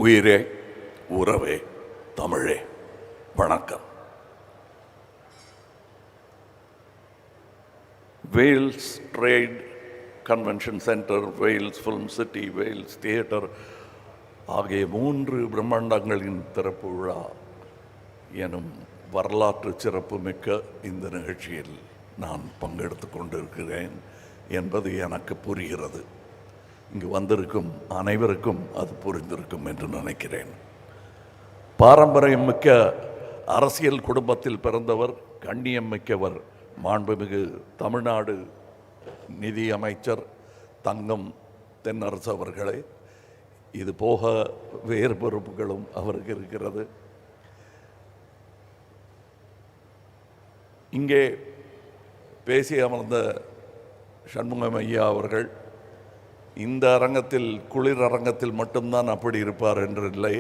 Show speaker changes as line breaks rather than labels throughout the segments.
உயிரே, உறவே, தமிழே, வணக்கம். Vels trade convention centre, Vels film city, Vels theatre ஆகிய 3 பிரம்மாண்டங்களின் திறப்பு விழா எனும் வரலாற்று சிறப்பு மிக்க இந்த நிகழ்ச்சியில் நான் பங்கெடுத்து கொண்டிருக்கிறேன் என்பது எனக்கு புரிகிறது. இங்கு வந்திருக்கும் அனைவருக்கும் அது புரிந்திருக்கும் என்று நினைக்கிறேன். பாரம்பரியம் மிக்க அரசியல் குடும்பத்தில் பிறந்தவர், கண்ணியம் மிக்கவர், மாண்புமிகு தமிழ்நாடு நிதி அமைச்சர் தங்கம் தென்னரசு அவர்களே. இது போக வேறு பொறுப்புகளும் அவருக்கு இருக்கிறது. இங்கே பேசி அமர்ந்த சண்முகம் ஐயா அவர்கள் இந்த அரங்கத்தில், குளிர் அரங்கத்தில் மட்டும்தான் அப்படி இருப்பார் என்று இல்லை.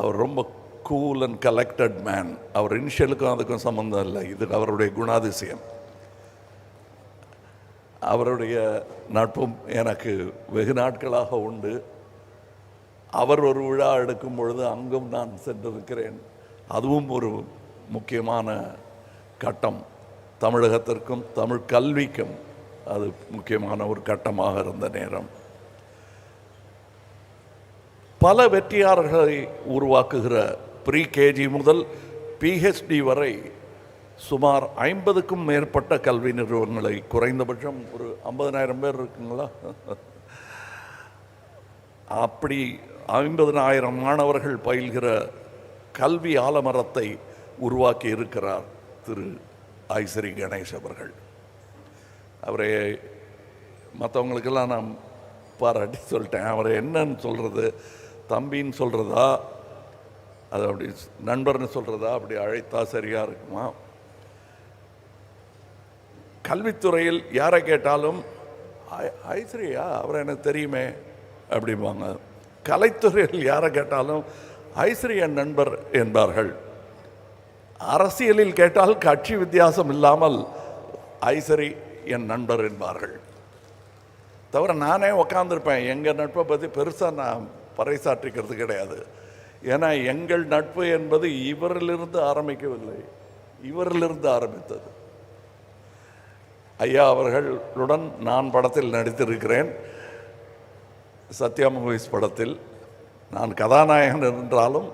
அவர் ரொம்ப கூல் அண்ட் கலெக்டட் மேன். அவர் இனிஷியலுக்கும் அதுக்கும் சம்மந்தம் இல்லை, இது அவருடைய குணாதிசயம். அவருடைய நட்பும் எனக்கு வெகு நாட்களாக உண்டு. அவர் ஒரு விழா எடுக்கும் பொழுது அங்கும் நான் சென்றிருக்கிறேன். அதுவும் ஒரு முக்கியமான கட்டம். தமிழகத்திற்கும் தமிழ் கல்விக்கும் அது முக்கியமான ஒரு கட்டமாக இருந்த நேரம். பல வெற்றியாளர்களை உருவாக்குகிற ப்ரீகேஜி முதல் பிஹெச்டி வரை சுமார் 50க்கும் மேற்பட்ட கல்வி நிறுவனங்களை, குறைந்தபட்சம் ஒரு 50,000 பேர் இருக்குங்களா, அப்படி 50,000 மாணவர்கள் பயில்கிற கல்வி ஆலமரத்தை உருவாக்கி இருக்கிறார் திரு ஐஸ்ரீ கணேஷ் அவர்கள். அவரை மற்றவங்களுக்கெல்லாம் நான் பாராட்டி சொல்லிட்டேன். அவரை என்னன்னு சொல்கிறது, தம்பின்னு சொல்கிறதா, அது அப்படி நண்பர்னு சொல்கிறதா, அப்படி அழைத்தா சரியாக இருக்குமா? கல்வித்துறையில் யாரை கேட்டாலும் ஐஸ்ரீயா, அவரை எனக்கு தெரியுமே அப்படிம்பாங்க. கலைத்துறையில் யாரை கேட்டாலும் ஐஸ்ரீ என் நண்பர் என்பார்கள். அரசியலில் கேட்டால் கட்சி வித்தியாசம் இல்லாமல் ஐஸ்ரீ என் நண்பர் என்பார்கள். தவிர நானே உக்காந்துருப்பேன். எங்கள் நட்பை பற்றி பெருசாக நான் பறைசாற்றிக்கிறது கிடையாது. ஏன்னா எங்கள் நட்பு என்பது இவரிலிருந்து ஆரம்பிக்கவில்லை, இவரிலிருந்து ஆரம்பித்தது. ஐயா அவர்களுடன் நான் படத்தில் நடித்திருக்கிறேன். சத்யா மூவிஸ் படத்தில் நான் கதாநாயகன் என்றாலும்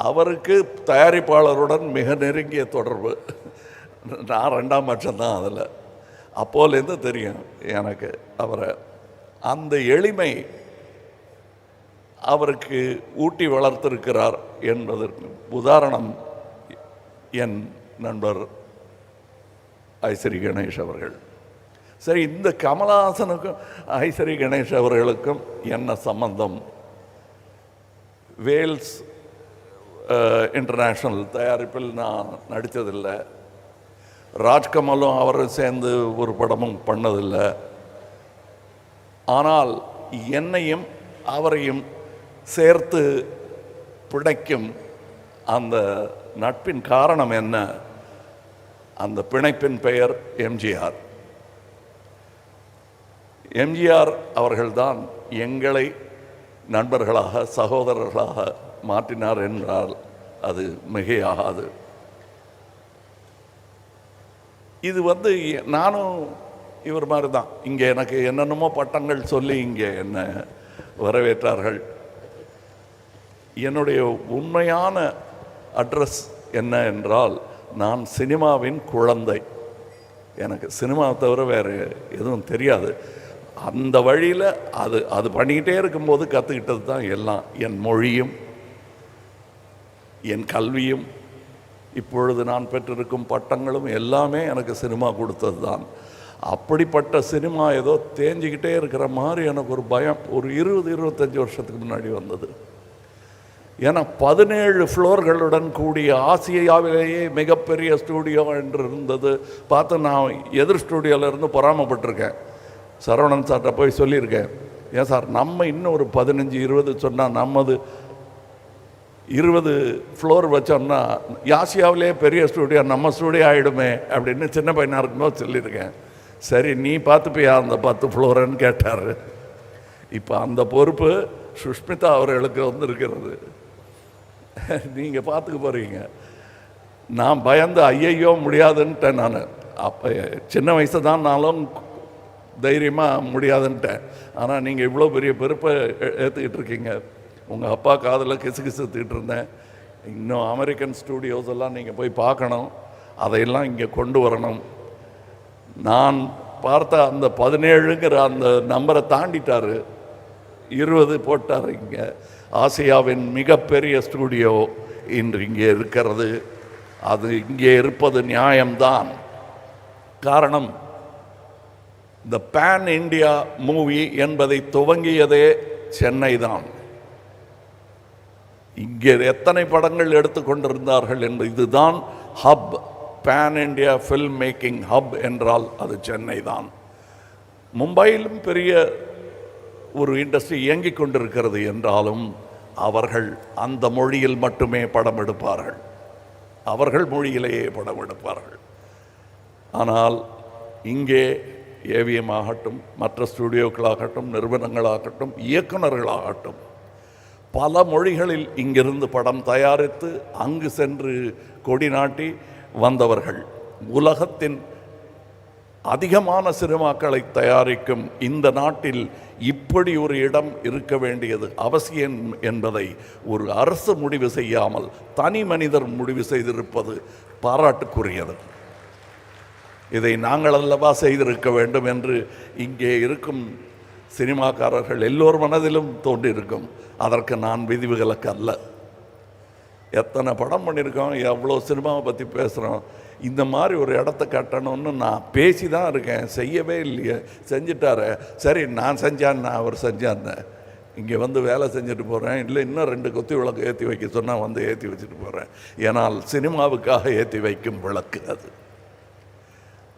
அவருக்கு தயாரிப்பாளருடன் மிக நெருங்கிய தொடர்பு. நான் 2ஆம் பட்சம்தான் அதில். அப்போலேருந்து தெரியும் எனக்கு அவரை. அந்த எளிமை அவருக்கு ஊட்டி வளர்த்திருக்கிறார் என்பதற்கு உதாரணம் என் நண்பர் ஐஸ்ரீ கணேஷ் அவர்கள். சரி, இந்த கமலஹாசனுக்கும் ஐஸ்ரீ கணேஷ் அவர்களுக்கும் என்ன சம்பந்தம்? வேல்ஸ் இன்டர்நேஷ்னல் தயாரிப்பில் நான் நடித்ததில்லை. ராஜ்கமலும் அவரும் சேர்ந்து ஒரு படமும் பண்ணதில்லை. ஆனால் என்னையும் அவரையும் சேர்த்து பிணைக்கும் அந்த நட்பின் காரணம் என்ன? அந்த பிணைப்பின் பெயர் எம்ஜிஆர். எம்ஜிஆர் அவர்கள்தான் எங்களை நண்பர்களாக, சகோதரர்களாக மாற்றினார் என்றால் அது மிகையாகாது. இது நானும் இவர் மாதிரி தான். இங்கே எனக்கு என்னென்னமோ பட்டங்கள் சொல்லி இங்கே என்னை வரவேற்றார்கள். என்னுடைய உண்மையான அட்ரஸ் என்ன என்றால், நான் சினிமாவின் குழந்தை. எனக்கு சினிமாவை தவிர வேறு எதுவும் தெரியாது. அந்த வழியில் அது பண்ணிக்கிட்டே இருக்கும்போது கற்றுக்கிட்டது தான் எல்லாம். என் மொழியும் என் கல்வியும் இப்பொழுது நான் பெற்றிருக்கும் பட்டங்களும் எல்லாமே எனக்கு சினிமா கொடுத்தது தான். அப்படிப்பட்ட சினிமா ஏதோ தேஞ்சிக்கிட்டே இருக்கிற மாதிரி எனக்கு ஒரு பயம் ஒரு 20-25 வருஷத்துக்கு முன்னாடி வந்தது. ஏன்னா 17 ஃப்ளோர்களுடன் கூடிய ஆசியாவிலேயே மிகப்பெரிய ஸ்டூடியோ என்று இருந்தது. பார்த்து நான் எதிர் ஸ்டூடியோவிலேருந்து பொறாமப்பட்டிருக்கேன். சரவணன் சார்கிட்ட போய் சொல்லியிருக்கேன், ஏன் சார் நம்ம இன்னும் ஒரு 15-20 சொன்னால் நம்மது 20 ஃப்ளோர் வச்சோம்னா ஆசியாவிலே பெரிய ஸ்டூடியோ நம்ம ஸ்டூடியோ ஆகிடுமே அப்படின்னு சின்ன பையனாக இருக்கும்போது சொல்லியிருக்கேன். சரி, நீ பார்த்துப்பியா அந்த 10 ஃப்ளோருன்னு கேட்டார். இப்போ அந்த பொறுப்பு சுஷ்மிதா அவர்களுக்கு வந்திருக்கிறது. நீங்கள் பார்த்துக்க போகிறீங்க. நான் பயந்து ஐயையோ முடியாதுன்ட்டேன். நான் அப்போ சின்ன வயசு தான் நானும் தைரியமாக முடியாதுன்ட்டேன். ஆனால் நீங்கள் இவ்வளோ பெரிய பொறுப்பை ஏற்றுக்கிட்டு இருக்கீங்க. உங்கள் அப்பா காதில் கிசு கிசுத்துக்கிட்டு இருந்தேன். இன்னும் அமெரிக்கன் ஸ்டூடியோஸ் எல்லாம் நீங்கள் போய் பார்க்கணும், அதையெல்லாம் இங்கே கொண்டு வரணும். நான் பார்த்த அந்த 17ங்கிற அந்த நம்பரை தாண்டிட்டார், 20 போட்டார். இங்கே ஆசியாவின் மிகப்பெரிய ஸ்டூடியோ இன்று இங்கே இருக்கிறது. அது இங்கே இருப்பது நியாயம்தான். காரணம், இந்த பேன் இண்டியா மூவி என்பதை துவங்கியதே சென்னை தான். இங்கே எத்தனை படங்கள் எடுத்துக்கொண்டிருந்தார்கள் என்பது, இதுதான் hub. Pan India film making hub என்றால் அது சென்னை தான். மும்பையிலும் பெரிய ஒரு இண்டஸ்ட்ரி இயங்கிக் கொண்டிருக்கிறது என்றாலும் அவர்கள் அந்த மொழியில் மட்டுமே படம் எடுப்பார்கள், அவர்கள் மொழியிலேயே படம் எடுப்பார்கள். ஆனால் இங்கே ஏவிஎம் ஆகட்டும், மற்ற ஸ்டூடியோக்களாகட்டும், நிறுவனங்களாகட்டும், இயக்குநர்களாகட்டும், பல மொழிகளில் இங்கிருந்து படம் தயாரித்து அங்கு சென்று கொடி நாட்டி வந்தவர்கள். உலகத்தின் அதிகமான சினிமாக்களை தயாரிக்கும் இந்த நாட்டில் இப்படி ஒரு இடம் இருக்க வேண்டியது அவசியம் என்பதை ஒரு அரசு முடிவு செய்யாமல் தனி மனிதர் முடிவு செய்திருப்பது பாராட்டுக்குரியது. இதை நாங்கள் அல்லவா செய்திருக்க வேண்டும் என்று இங்கே இருக்கும் சினிமாக்காரர்கள் எல்லோர் மனதிலும் தோன்றியிருக்கும். அதற்கு நான் விதிவிலக்கு அல்ல. எத்தனை படம் பண்ணியிருக்கோம், எவ்வளோ சினிமாவை பற்றி பேசுகிறோம். இந்த மாதிரி ஒரு இடத்த கட்டணும்னு நான் பேசி தான் இருக்கேன், செய்யவே இல்லையே. செஞ்சிட்டார, சரி நான் செஞ்சான்னு அவர் செஞ்சான்னு இங்கே வந்து வேலை செஞ்சுட்டு போகிறேன். இல்லை இன்னும் 2 கொத்தி விளக்கு ஏற்றி வைக்க சொன்னால் வந்து ஏற்றி வச்சுட்டு போகிறேன். ஏன்னால் சினிமாவுக்காக ஏற்றி வைக்கும் விளக்கு அது.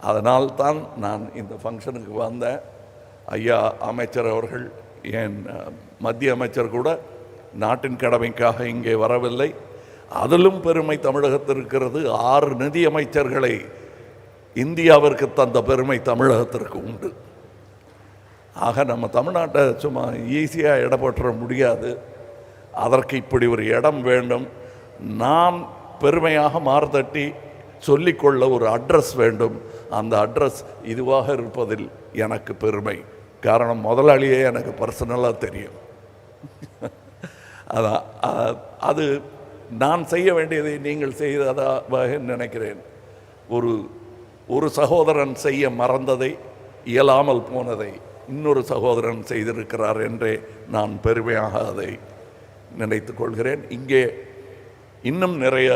அதனால்தான் நான் இந்த ஃபங்க்ஷனுக்கு வந்தேன். ஐயா அமைச்சர் அவர்கள், என் மத்திய அமைச்சர் கூட நாட்டின் கடமைக்காக இங்கே வரவில்லை. அதிலும் பெருமை தமிழகத்தில் இருக்கிறது. 6 நிதி அமைச்சர்களை இந்தியாவிற்கு தந்த பெருமை தமிழகத்திற்கு உண்டு. ஆக நம்ம தமிழ்நாட்டை சும்மா ஈஸியாக இடம் போட்டுற முடியாது. அதற்கு இப்படி ஒரு இடம் வேண்டும். நான் பெருமையாக மார்தட்டி சொல்லிக்கொள்ள ஒரு அட்ரஸ் வேண்டும். அந்த அட்ரஸ் இதுவாக இருப்பதில் எனக்கு பெருமை. காரணம், முதலாளியே எனக்கு பர்சனலாக தெரியும். அதான் அது நான் செய்ய வேண்டியதை நீங்கள் செய்ததாக நினைக்கிறேன். ஒரு சகோதரன் செய்ய மறந்ததை, இயலாமல் போனதை இன்னொரு சகோதரன் செய்திருக்கிறார் என்றே நான் பெருமையாக அதை நினைத்து கொள்கிறேன். இங்கே இன்னும் நிறைய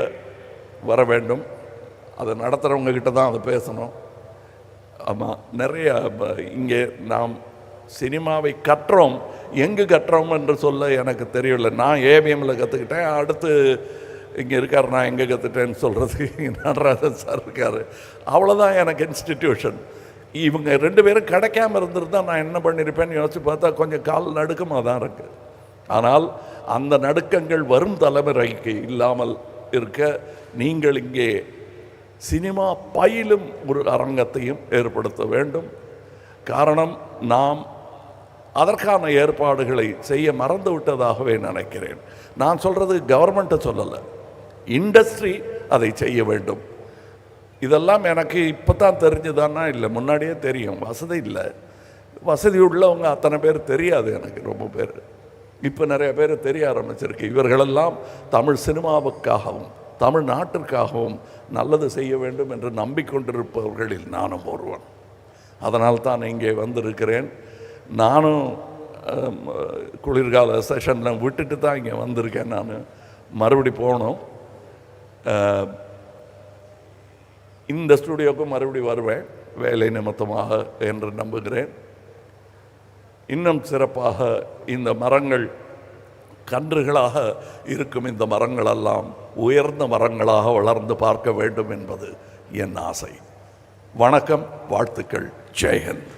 வர வேண்டும். அதை நடத்துகிறவங்க கிட்ட தான் அதை பேசணும். ஆமாம், நிறைய இங்கே நாம் சினிமாவை கற்றோம். எங்கு கற்றோம் என்று சொல்ல எனக்கு தெரியல. நான் ஏவிஎம்மில் கற்றுக்கிட்டேன். அடுத்து இங்கே இருக்கார், நான் எங்கே கற்றுட்டேன்னு சொல்கிறதுக்கு நடராஜன் சார் இருக்கார். அவ்வளோதான் எனக்கு இன்ஸ்டிடியூஷன். இவங்க 2 பேரும் கிடைக்காம இருந்திருந்தா நான் என்ன பண்ணியிருப்பேன்னு யோசிச்சு பார்த்தா கொஞ்சம் கால் நடுக்கமாக தான் இருக்குது. ஆனால் அந்த நடுக்கங்கள் வரும் தலைமுறைக்கு இல்லாமல் இருக்க நீங்கள் இங்கே சினிமா பயிலும் ஒரு அரங்கத்தையும் ஏற்படுத்த வேண்டும். காரணம், நாம் அதற்கான ஏற்பாடுகளை செய்ய மறந்து விட்டதாகவே நினைக்கிறேன். நான் சொல்கிறது கவர்மெண்ட்டை சொல்லலை, இண்டஸ்ட்ரி அதை செய்ய வேண்டும். இதெல்லாம் எனக்கு இப்போ தான் தெரிஞ்சுதான்னா இல்லை, முன்னாடியே தெரியும். வசதி இல்லை, வசதி உள்ளவங்க அத்தனை பேர் தெரியாது எனக்கு. ரொம்ப பேர் இப்போ நிறைய பேர் தெரிய ஆரம்பிச்சிருக்கு. இவர்களெல்லாம் தமிழ் சினிமாவுக்காகவும் தமிழ்நாட்டிற்காகவும் நல்லது செய்ய வேண்டும் என்று நம்பிக்கொண்டிருப்பவர்களில் நானும் ஒருவன். அதனால் தான் இங்கே வந்திருக்கிறேன். நானும் குளிர்கால செஷனில் விட்டுட்டு தான் இங்கே வந்திருக்கேன். நான் மறுபடி போகணும். இந்த ஸ்டூடியோவுக்கு மறுபடி வருவேன் வேலை நிமித்தமாக என்று நம்புகிறேன். இன்னும் சிறப்பாக இந்த மரங்கள் கன்றுகளாக இருக்கும். இந்த மரங்களெல்லாம் உயர்ந்த மரங்களாக வளர்ந்து பார்க்க வேண்டும் என்பது என் ஆசை. வணக்கம், வாழ்த்துக்கள், ஜெயஹிந்த்.